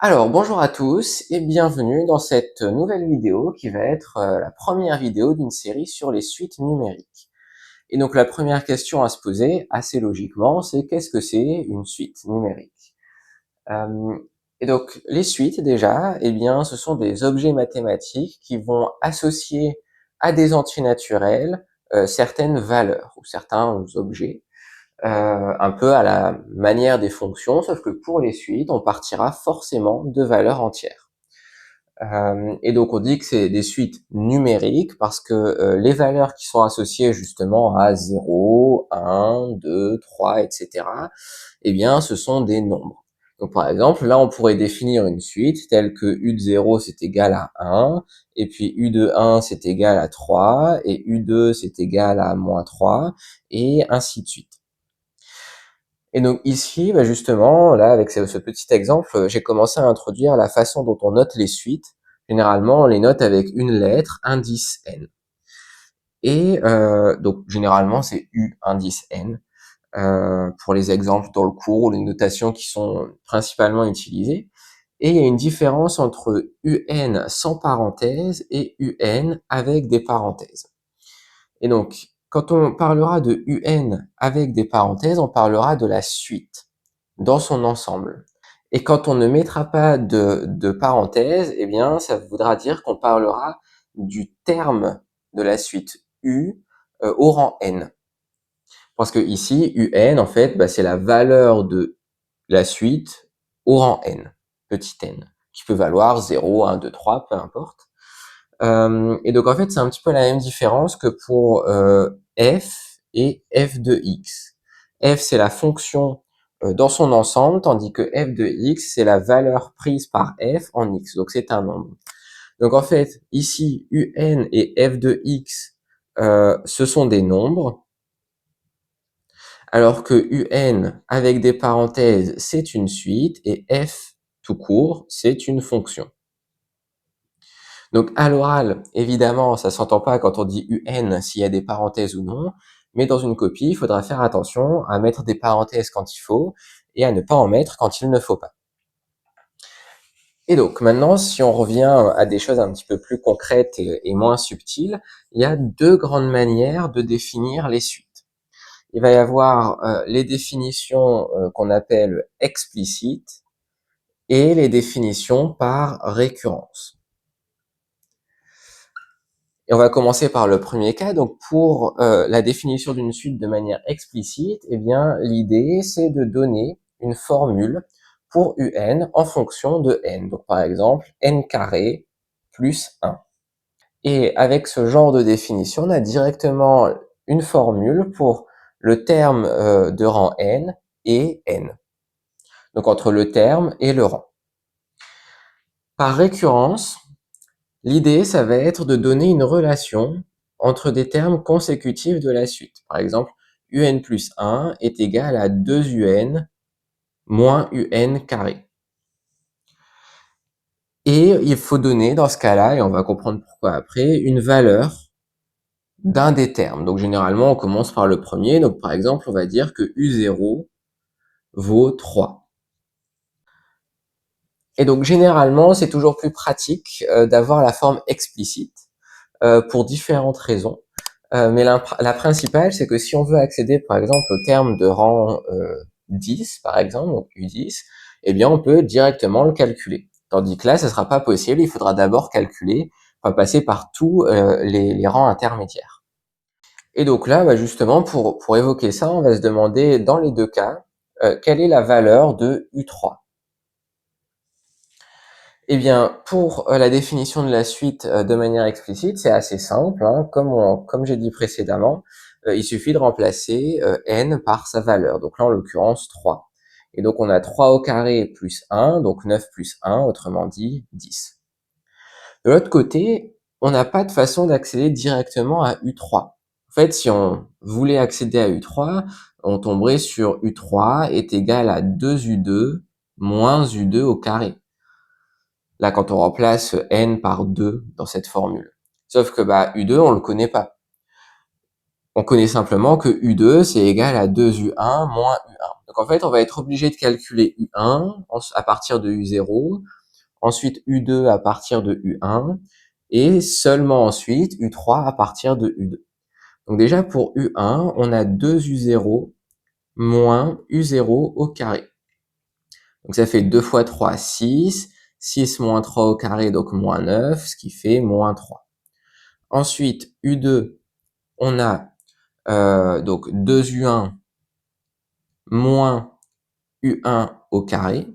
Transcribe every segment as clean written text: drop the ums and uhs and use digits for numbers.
Alors, bonjour à tous et bienvenue dans cette nouvelle vidéo qui va être la première vidéo d'une série sur les suites numériques. Et donc la première question à se poser, assez logiquement, c'est qu'est-ce que c'est une suite numérique? Euh, et donc les suites déjà, eh bien, ce sont des objets mathématiques qui vont associer à des entiers naturels certaines valeurs ou certains objets un peu à la manière des fonctions, sauf que pour les suites, on partira forcément de valeurs entières. Et donc on dit que c'est des suites numériques parce que les valeurs qui sont associées justement à 0, 1, 2, 3, etc., eh bien ce sont des nombres. Donc par exemple, là on pourrait définir une suite telle que u de 0 c'est égal à 1, et puis u de 1 c'est égal à 3, et u2 c'est égal à moins 3, et ainsi de suite. Et donc ici, bah justement, là, avec ce petit exemple, j'ai commencé à introduire la façon dont on note les suites. Généralement, on les note avec une lettre, indice n. Et donc généralement, c'est u indice n pour les exemples dans le cours ou les notations qui sont principalement utilisées. Et il y a une différence entre un sans parenthèse et un avec des parenthèses. Et donc, quand on parlera de un avec des parenthèses, on parlera de la suite dans son ensemble. Et quand on ne mettra pas de parenthèse, eh bien, ça voudra dire qu'on parlera du terme de la suite U au rang n. Parce que ici, UN, en fait, bah, c'est la valeur de la suite au rang n, petit n, qui peut valoir 0, 1, 2, 3, peu importe. Et donc, en fait, c'est un petit peu la même différence que pour f et f de x. F, c'est la fonction dans son ensemble, tandis que f de x, c'est la valeur prise par f en x. Donc, c'est un nombre. Donc, en fait, ici, un et f de x, ce sont des nombres, alors que un avec des parenthèses, c'est une suite, et f tout court, c'est une fonction. Donc à l'oral, évidemment, ça s'entend pas quand on dit un s'il y a des parenthèses ou non, mais dans une copie, il faudra faire attention à mettre des parenthèses quand il faut et à ne pas en mettre quand il ne faut pas. Et donc maintenant, si on revient à des choses un petit peu plus concrètes et moins subtiles, il y a deux grandes manières de définir les suites. Il va y avoir les définitions qu'on appelle explicites et les définitions par récurrence. Et on va commencer par le premier cas. Donc, pour la définition d'une suite de manière explicite, eh bien, l'idée, c'est de donner une formule pour un en fonction de n. Donc, par exemple, n carré plus 1. Et avec ce genre de définition, on a directement une formule pour le terme de rang n et n. Donc, entre le terme et le rang. Par récurrence, l'idée, ça va être de donner une relation entre des termes consécutifs de la suite. Par exemple, un plus 1 est égal à 2un moins un carré. Et il faut donner, dans ce cas-là, et on va comprendre pourquoi après, une valeur d'un des termes. Donc généralement, on commence par le premier. Donc par exemple, on va dire que u0 vaut 3. Et donc généralement, c'est toujours plus pratique d'avoir la forme explicite pour différentes raisons. Mais la principale, c'est que si on veut accéder, par exemple, au terme de rang 10, par exemple, donc U10, eh bien, on peut directement le calculer. Tandis que là, ce sera pas possible. Il faudra d'abord calculer, enfin, passer par tous les rangs intermédiaires. Et donc là, bah, justement, pour évoquer ça, on va se demander, dans les deux cas, quelle est la valeur de U3? Eh bien, pour la définition de la suite de manière explicite, c'est assez simple, hein. Comme j'ai dit précédemment, il suffit de remplacer n par sa valeur. Donc là, en l'occurrence, 3. Et donc, on a 3 au carré plus 1, donc 9 plus 1, autrement dit 10. De l'autre côté, on n'a pas de façon d'accéder directement à U3. En fait, si on voulait accéder à U3, on tomberait sur U3 est égal à 2U2 moins U2 au carré. Là, quand on remplace n par 2 dans cette formule. Sauf que bah, U2, on le connaît pas. On connaît simplement que U2 c'est égal à 2U1 moins U1. Donc en fait, on va être obligé de calculer U1 à partir de U0, ensuite U2 à partir de U1, et seulement ensuite U3 à partir de U2. Donc déjà pour U1, on a 2U0 moins U0 au carré. Donc ça fait 2 fois 3, 6. 6 moins 3 au carré, donc moins 9, ce qui fait moins 3. Ensuite, U2, on a donc 2U1 moins U1 au carré.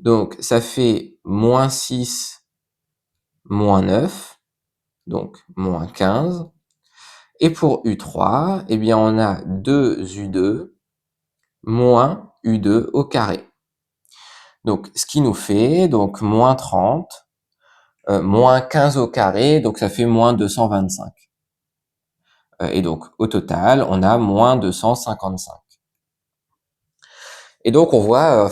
Donc ça fait moins 6 moins 9, donc moins 15. Et pour U3, eh bien on a 2U2 moins U2 au carré. Donc ce qui nous fait donc moins 30, moins 15 au carré, donc ça fait moins 225. Et donc au total, on a moins 255. Et donc on voit,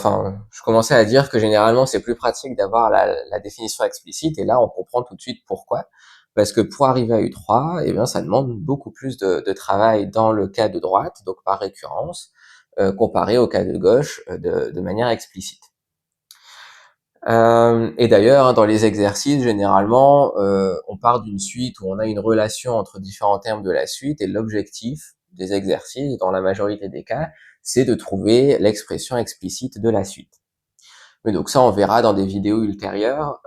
je commençais à dire que généralement c'est plus pratique d'avoir la définition explicite, et là on comprend tout de suite pourquoi. Parce que pour arriver à U3, eh bien ça demande beaucoup plus de travail dans le cas de droite, donc par récurrence, comparé au cas de gauche de manière explicite. Et d'ailleurs, hein, dans les exercices, généralement, on part d'une suite où on a une relation entre différents termes de la suite, et l'objectif des exercices, dans la majorité des cas, c'est de trouver l'expression explicite de la suite. Mais donc ça, on verra dans des vidéos ultérieures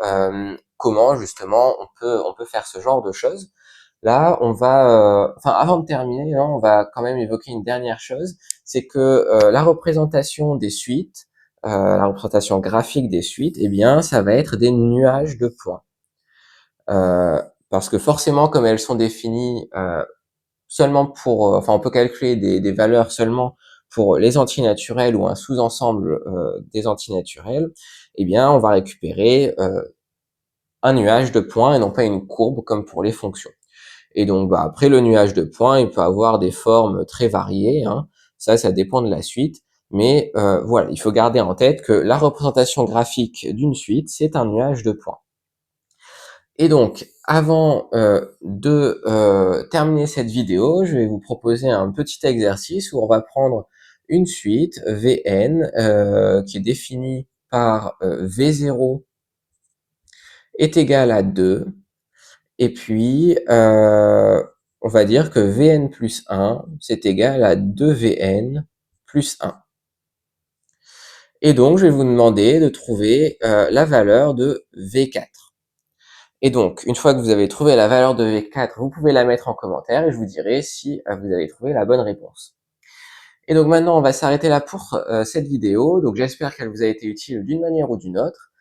comment justement on peut faire ce genre de choses. Là, on va, avant de terminer, hein, on va quand même évoquer une dernière chose, c'est que la représentation des suites, la représentation graphique des suites, eh bien, ça va être des nuages de points. Parce que forcément, comme elles sont définies seulement pour, on peut calculer des valeurs seulement pour les antinaturels ou un sous-ensemble des antinaturels, eh bien, on va récupérer un nuage de points et non pas une courbe comme pour les fonctions. Et donc, après, le nuage de points, il peut avoir des formes très variées, hein. Ça dépend de la suite. Mais voilà, il faut garder en tête que la représentation graphique d'une suite, c'est un nuage de points. Et donc, avant de terminer cette vidéo, je vais vous proposer un petit exercice où on va prendre une suite Vn qui est définie par V0 est égal à 2. Et puis, on va dire que Vn plus 1, c'est égal à 2Vn plus 1. Et donc, je vais vous demander de trouver la valeur de V4. Et donc, une fois que vous avez trouvé la valeur de V4, vous pouvez la mettre en commentaire et je vous dirai si vous avez trouvé la bonne réponse. Et donc maintenant, on va s'arrêter là pour cette vidéo. Donc j'espère qu'elle vous a été utile d'une manière ou d'une autre.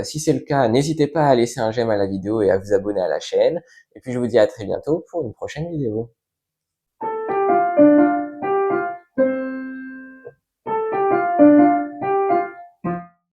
Si c'est le cas, n'hésitez pas à laisser un j'aime à la vidéo et à vous abonner à la chaîne. Et puis je vous dis à très bientôt pour une prochaine vidéo.